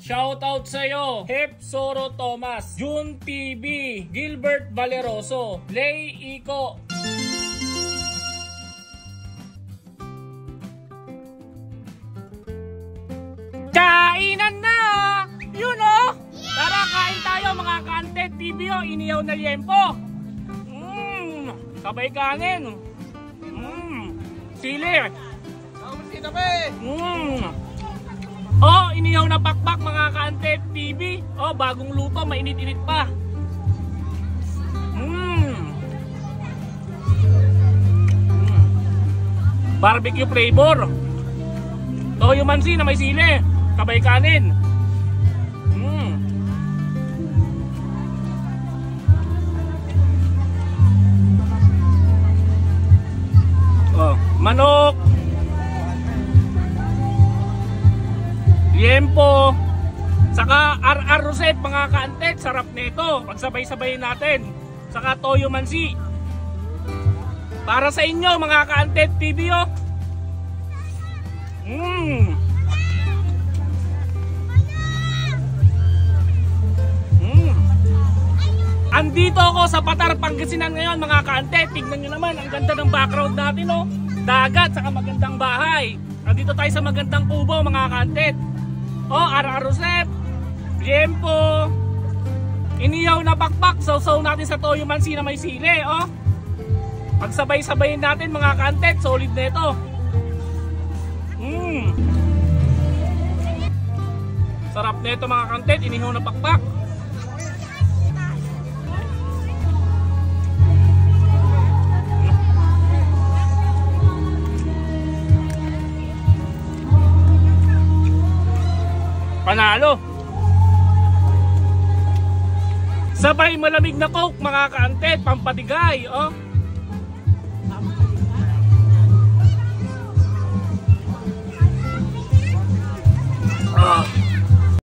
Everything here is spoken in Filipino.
Shoutout sa'yo, Hep Soro Thomas, June TV, Gilbert Valeroso, Lay Iko. Kainan na! Yun o! Tara, kain tayo mga ka-Antet TV o, iniyaw na liempo. Sabay kanin. Sili. Oh, iniyaw na pakpak mga ka-Antet TV. Oh, bagong luto, mainit-init pa. Barbecue flavor. Toyo mansi na may sili. Sabay kanin. Oh, manok. Liempo. Saka RR Rosette mga ka-Antet. Sarap nito. Pagsabay-sabayin natin. Saka toyo mansi. Para sa inyo mga ka-Antet TV oh. Andito ako sa Patar, Pangasinan ngayon mga ka-Antet. Tignan nyo naman, ang ganda ng background natin oh. Dagat, saka magandang bahay. Andito tayo sa magandang kubo mga ka-Antet. Oh, RR Rosette, liempo, iniyaw na pakpak, sausaw natin sa toyo mansi na may sili oh. Pagsabay-sabayin natin mga ka-Antet, solid na ito. Sarap na ito mga ka-Antet, inihaw na pakpak. Panalo. Sabay malamig na Coke mga ka-Antet, pampatigay oh.